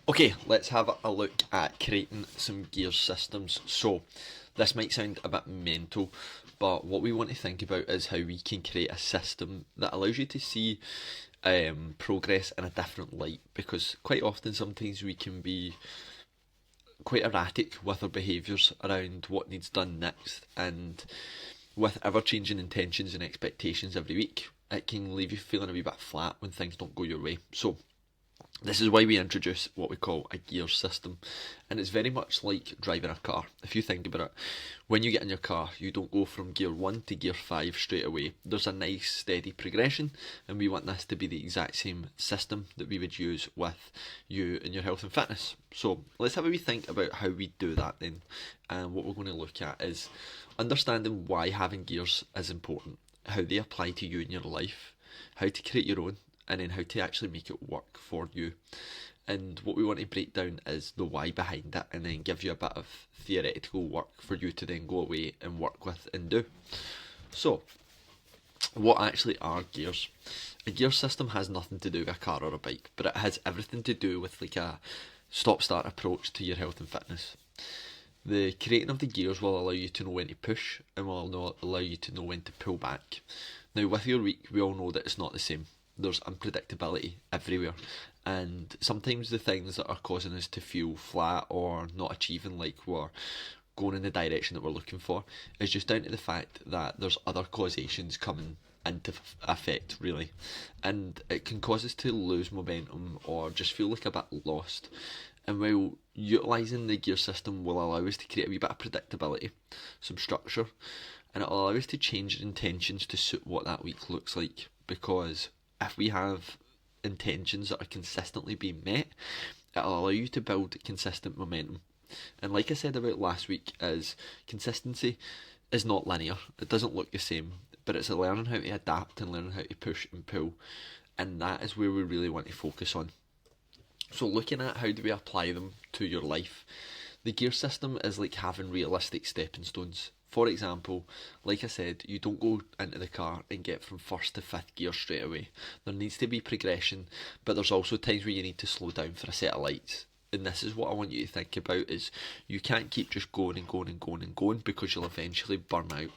Okay, let's have a look at creating some gear systems. So, this might sound a bit mental, but what we want to think about is how we can create a system that allows you to see progress in a different light. Because quite often, sometimes we can be quite erratic with our behaviours around what needs done next, and with ever changing intentions and expectations every week, it can leave you feeling a wee bit flat when things don't go your way. So, this is why we introduce what we call a gear system, and it's very much like driving a car. If you think about it, when you get in your car, you don't go from gear 1 to gear 5 straight away. There's a nice steady progression, and we want this to be the exact same system that we would use with you and your health and fitness. So let's have a wee think about how we do that then. And what we're going to look at is understanding why having gears is important, how they apply to you in your life, how to create your own, and then how to actually make it work for you. And what we want to break down is the why behind it, and then give you a bit of theoretical work for you to then go away and work with and do. So, what actually are gears? A gear system has nothing to do with a car or a bike, but it has everything to do with like a stop-start approach to your health and fitness. The creating of the gears will allow you to know when to push, and will allow you to know when to pull back. Now, with your week, we all know that it's not the same. There's unpredictability everywhere, and sometimes the things that are causing us to feel flat or not achieving like we're going in the direction that we're looking for is just down to the fact that there's other causations coming into effect, really, and it can cause us to lose momentum or just feel like a bit lost. And while utilising the gear system will allow us to create a wee bit of predictability, some structure, and it'll allow us to change intentions to suit what that week looks like. Because if we have intentions that are consistently being met, it'll allow you to build consistent momentum. And like I said about last week, is consistency is not linear. It doesn't look the same, but it's a learning how to adapt and learning how to push and pull, and that is where we really want to focus on. So looking at how do we apply them to your life, the gear system is like having realistic stepping stones. For example, like I said, you don't go into the car and get from first to fifth gear straight away. There needs to be progression, but there's also times where you need to slow down for a set of lights. And this is what I want you to think about is you can't keep just going and going and going and going, because you'll eventually burn out.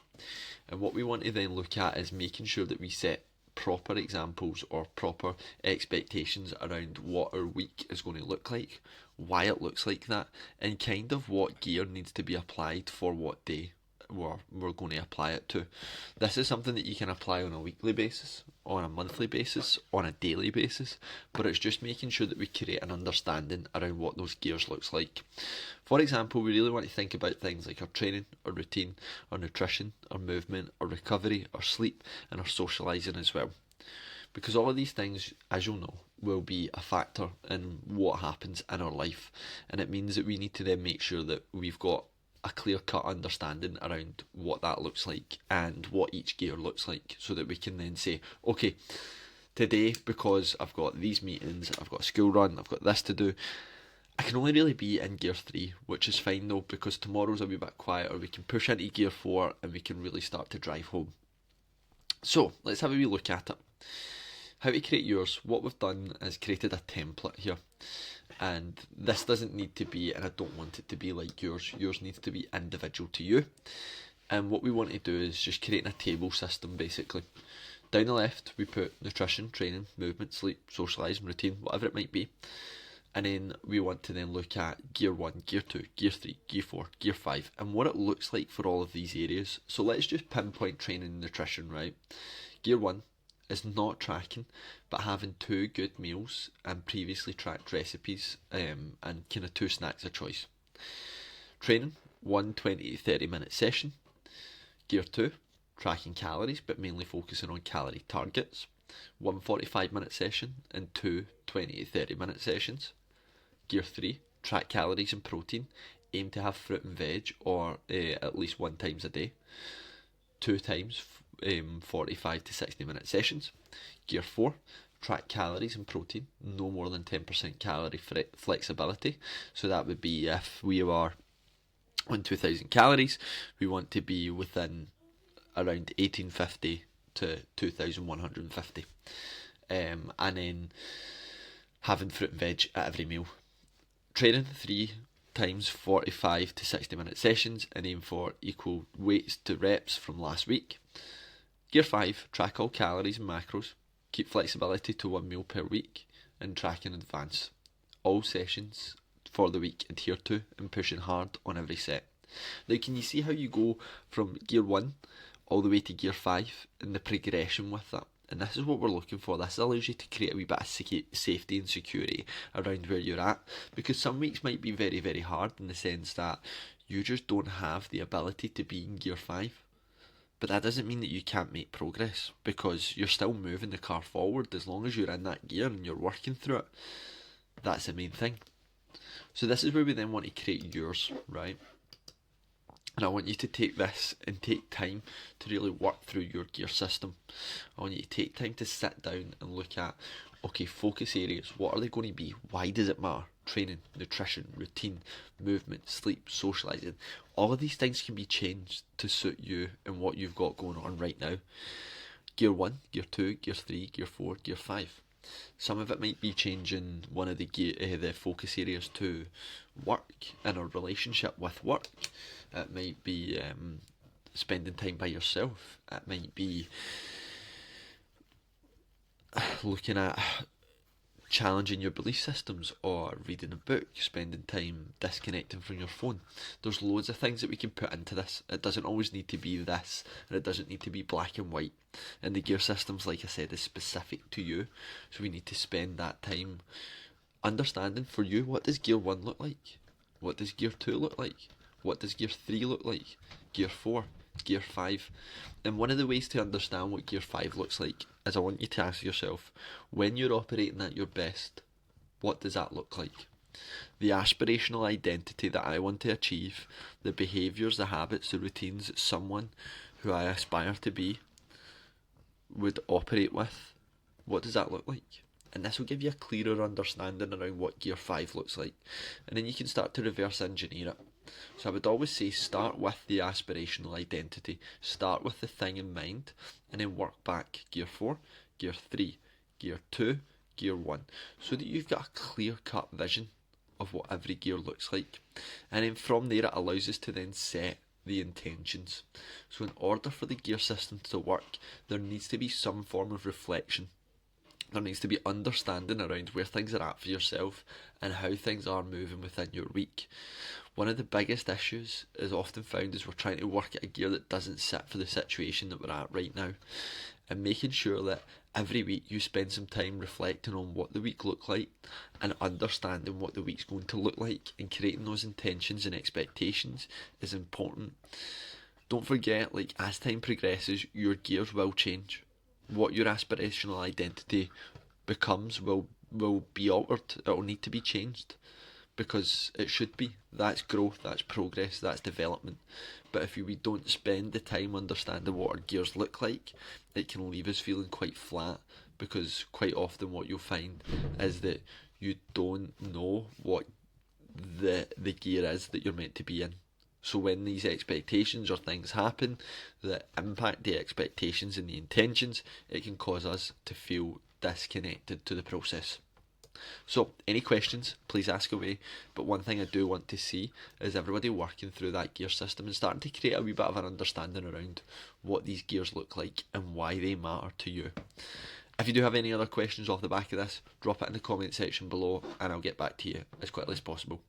And what we want to then look at is making sure that we set proper examples or proper expectations around what our week is going to look like, why it looks like that, and kind of what gear needs to be applied for what day we're going to apply it to. This is something that you can apply on a weekly basis, on a monthly basis, on a daily basis, but it's just making sure that we create an understanding around what those gears looks like. For example, we really want to think about things like our training, our routine, our nutrition, our movement, our recovery, our sleep, and our socialising as well. Because all of these things, as you'll know, will be a factor in what happens in our life, and it means that we need to then make sure that we've got a clear cut understanding around what that looks like and what each gear looks like, so that we can then say, okay, today, because I've got these meetings, I've got a school run, I've got this to do, I can only really be in gear 3, which is fine though, because tomorrow's a wee bit quieter, we can push into gear 4 and we can really start to drive home. So let's have a wee look at it. How to create yours. What we've done is created a template here, and this doesn't need to be, and I don't want it to be like yours. Yours needs to be individual to you. And what we want to do is just create a table system basically. Down the left we put nutrition, training, movement, sleep, socialising, routine, whatever it might be. And then we want to then look at gear 1, gear 2, gear 3, gear 4, gear 5, and what it looks like for all of these areas. So let's just pinpoint training and nutrition, right? Gear 1 is not tracking, but having 2 good meals and previously tracked recipes, and kind of 2 snacks of choice. Training, 1 20 to 30 minute session. Gear 2, tracking calories but mainly focusing on calorie targets. 1 45 minute session and 2 20 to 30 minute sessions. Gear 3, track calories and protein. Aim to have fruit and veg, or at least 1 times a day. 2 times 45 to 60 minute sessions. Gear 4, track calories and protein, no more than 10% calorie flexibility. So that would be if we are on 2000 calories, we want to be within around 1850 to 2150. And then having fruit and veg at every meal. train in 3 times 45 to 60 minute sessions and aim for equal weights to reps from last week. Gear 5, track all calories and macros, keep flexibility to 1 meal per week, and track in advance. All sessions for the week adhere to and pushing hard on every set. Now can you see how you go from gear 1 all the way to gear 5 and the progression with that? And this is what we're looking for. This allows you to create a wee bit of safety and security around where you're at, because some weeks might be very, very hard in the sense that you just don't have the ability to be in gear 5. But that doesn't mean that you can't make progress, because you're still moving the car forward as long as you're in that gear and you're working through it. That's the main thing. So this is where we then want to create yours, right? And I want you to take this and take time to really work through your gear system. I want you to take time to sit down and look at, okay, focus areas. What are they going to be? Why does it matter? Training, nutrition, routine, movement, sleep, socialising. All of these things can be changed to suit you and what you've got going on right now. Gear 1, Gear 2, Gear 3, Gear 4, Gear 5. Some of it might be changing one of the the focus areas to work and a relationship with work. It might be spending time by yourself. It might be looking at challenging your belief systems, or reading a book, spending time disconnecting from your phone. There's loads of things that we can put into this. It doesn't always need to be this, and it doesn't need to be black and white. And the gear systems, like I said, is specific to you, so we need to spend that time understanding for you, what does gear 1 look like? What does gear 2 look like? What does gear 3 look like? Gear 4, gear 5. And one of the ways to understand what gear 5 looks like is I want you to ask yourself, when you're operating at your best, what does that look like? The aspirational identity that I want to achieve, the behaviours, the habits, the routines that someone who I aspire to be would operate with, what does that look like? And this will give you a clearer understanding around what gear 5 looks like. And then you can start to reverse engineer it. So I would always say start with the aspirational identity, start with the thing in mind, and then work back gear 4, gear 3, gear 2, gear 1, so that you've got a clear-cut vision of what every gear looks like. And then from there it allows us to then set the intentions. So in order for the gear system to work, there needs to be some form of reflection. There needs to be understanding around where things are at for yourself and how things are moving within your week. One of the biggest issues is often found is we're trying to work at a gear that doesn't sit for the situation that we're at right now, and making sure that every week you spend some time reflecting on what the week looked like and understanding what the week's going to look like, and creating those intentions and expectations is important. Don't forget, like, as time progresses, your gears will change. What your aspirational identity becomes will be altered. It will need to be changed, because it should be. That's growth, that's progress, that's development. But if we don't spend the time understanding what our gears look like, it can leave us feeling quite flat, because quite often what you'll find is that you don't know what the gear is that you're meant to be in. So when these expectations or things happen that impact the expectations and the intentions, it can cause us to feel disconnected to the process. So any questions, please ask away. But one thing I do want to see is everybody working through that gear system and starting to create a wee bit of an understanding around what these gears look like and why they matter to you. If you do have any other questions off the back of this, drop it in the comment section below and I'll get back to you as quickly as possible.